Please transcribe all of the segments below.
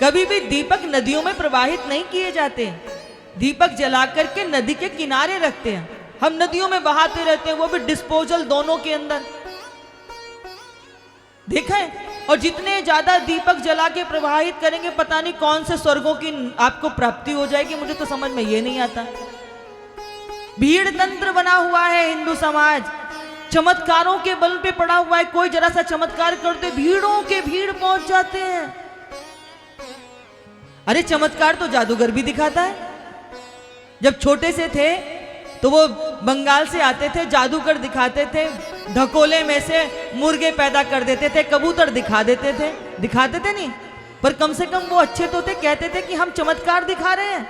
कभी भी दीपक नदियों में प्रवाहित नहीं किए जाते। दीपक जला करके नदी के किनारे रखते हैं। हम नदियों में बहाते रहते हैं, वो भी डिस्पोजल दोनों के अंदर, देखा है। और जितने ज्यादा दीपक जला के प्रवाहित करेंगे, पता नहीं कौन से स्वर्गों की आपको प्राप्ति हो जाएगी, मुझे तो समझ में ये नहीं आता। भीड़ तंत्र बना हुआ है हिंदू समाज, चमत्कारों के बल पे पड़ा हुआ है। कोई जरा सा चमत्कार करते भीड़ों के भीड़ पहुंच जाते हैं। अरे चमत्कार तो जादूगर भी दिखाता है। जब छोटे से थे तो वो बंगाल से आते थे, जादूगर दिखाते थे, धकोले में से मुर्गे पैदा कर देते थे, कबूतर दिखाते थे नहीं, पर कम से कम वो अच्छे तो थे, कहते थे कि हम चमत्कार दिखा रहे हैं।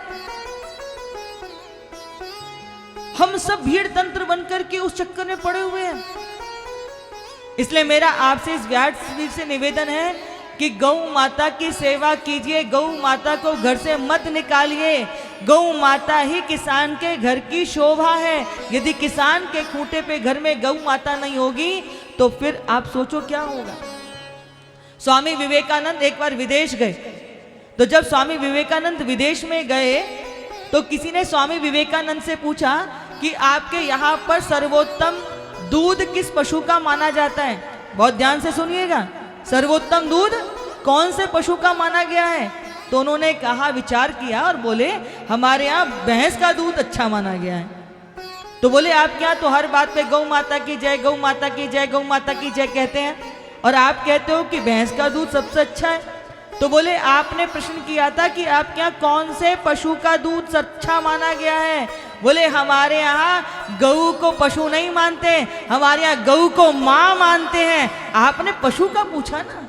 हम सब भीड़ तंत्र बनकर के उस चक्कर में पड़े हुए हैं। इसलिए मेरा आपसे इस व्यासपीठ से निवेदन है कि गौ माता की सेवा कीजिए, गौ माता को घर से मत निकालिए। गौ माता ही किसान के घर की शोभा है। यदि किसान के खूंटे पे घर में गौ माता नहीं होगी तो फिर आप सोचो क्या होगा। स्वामी विवेकानंद एक बार विदेश गए, तो जब स्वामी विवेकानंद विदेश में गए तो किसी ने स्वामी विवेकानंद से पूछा कि आपके यहाँ पर सर्वोत्तम दूध किस पशु का माना जाता है। बहुत ध्यान से सुनिएगा, सर्वोत्तम दूध कौन से पशु का माना गया है। तो उन्होंने कहा, विचार किया और बोले हमारे यहाँ भैंस का दूध अच्छा माना गया है। तो बोले आप क्या तो हर बात पे गौ माता की जय, गौ माता की जय, गौ माता की जय कहते हैं, और आप कहते हो कि भैंस का दूध सबसे अच्छा है। तो बोले आपने प्रश्न किया था कि आपके यहाँ कौन से पशु का दूध अच्छा माना गया है। बोले हमारे यहाँ गऊ को पशु नहीं मानते, हमारे यहाँ गऊ को माँ मानते हैं। आपने पशु का पूछा ना।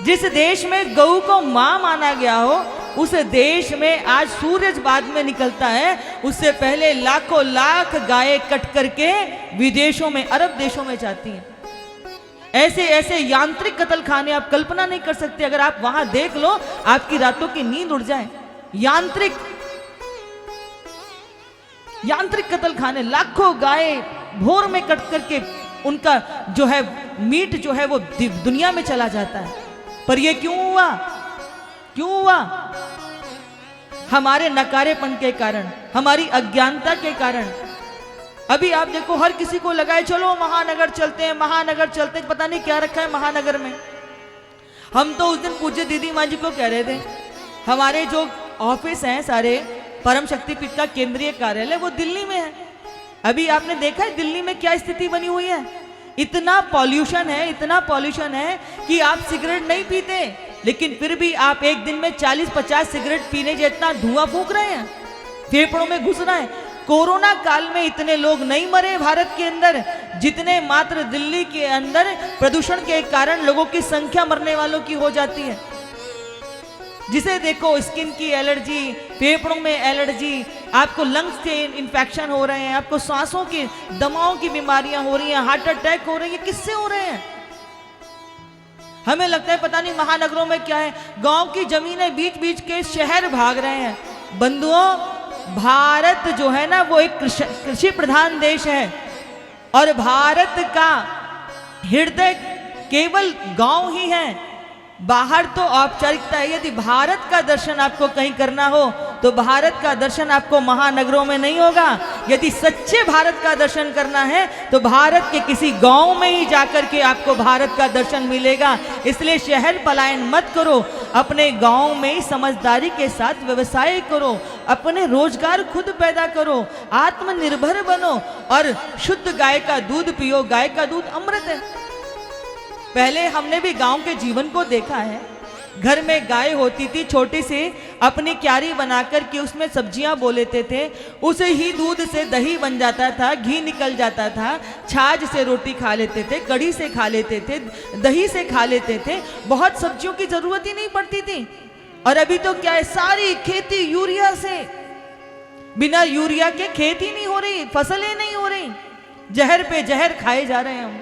जिस देश में गऊ को माँ माना गया हो, उस देश में आज सूरज बाद में निकलता है, उससे पहले लाखों लाख गायें कट करके विदेशों में, अरब देशों में जाती हैं। ऐसे ऐसे यांत्रिक कत्ल खाने आप कल्पना नहीं कर सकते। अगर आप वहां देख लो, आपकी रातों की नींद उड़ जाए। यांत्रिक कत्ल खाने, लाखों गाय भोर में कट करके उनका जो है मीट जो है वो दुनिया में चला जाता है। पर ये क्यों हुआ? क्यों हुआ? हमारे नकारेपन के कारण, हमारी अज्ञानता के कारण। अभी आप देखो, हर किसी को लगा है चलो महानगर चलते हैं, महानगर चलते हैं। पता नहीं क्या रखा है महानगर में। हम तो उस दिन पूज्य दीदी माँ जी को कह रहे थे, हमारे जो ऑफिस हैं सारे, परम शक्तिपीठ का केंद्रीय कार्यालय वो दिल्ली में है। अभी आपने देखा है दिल्ली में क्या स्थिति बनी हुई है। इतना पॉल्यूशन है, इतना पॉल्यूशन है कि आप सिगरेट नहीं पीते, लेकिन फिर भी आप एक दिन में 40-50 सिगरेट पीने जितना धुआं फूंक रहे हैं, फेफड़ों में घुस रहा है। कोरोना काल में इतने लोग नहीं मरे भारत के अंदर जितने मात्र दिल्ली के अंदर प्रदूषण के कारण लोगों की संख्या मरने वालों की हो जाती है। जिसे देखो स्किन की एलर्जी, फेफड़ों में एलर्जी, आपको लंग्स के इन्फेक्शन हो रहे हैं, आपको सांसों की दमाओं की बीमारियां हो रही हैं, हार्ट अटैक हो रही है। किससे हो रहे हैं? हमें लगता है पता नहीं महानगरों में क्या है। गांव की जमीनें बीच बीच के शहर भाग रहे हैं। बंधुओं, भारत जो है ना वो एक कृषि प्रधान देश है, और भारत का हृदय केवल गांव ही है। बाहर तो औपचारिकता है। यदि भारत का दर्शन आपको कहीं करना हो तो भारत का दर्शन आपको महानगरों में नहीं होगा। यदि सच्चे भारत का दर्शन करना है तो भारत के किसी गांव में ही जाकर के आपको भारत का दर्शन मिलेगा। इसलिए शहर पलायन मत करो, अपने गांव में ही समझदारी के साथ व्यवसाय करो, अपने रोजगार खुद पैदा करो, आत्मनिर्भर बनो और शुद्ध गाय का दूध पियो। गाय का दूध अमृत है। पहले हमने भी गांव के जीवन को देखा है। घर में गाय होती थी छोटी सी, अपनी क्यारी बनाकर के उसमें सब्जियां बो लेते थे, उसे ही दूध से दही बन जाता था, घी निकल जाता था, छाछ से रोटी खा लेते थे, कढ़ी से खा लेते थे, दही से खा लेते थे। बहुत सब्जियों की जरूरत ही नहीं पड़ती थी। और अभी तो क्या है, सारी खेती यूरिया से, बिना यूरिया के खेती नहीं हो रही, फसलें नहीं हो रही, जहर पे जहर खाए जा रहे हैं हम।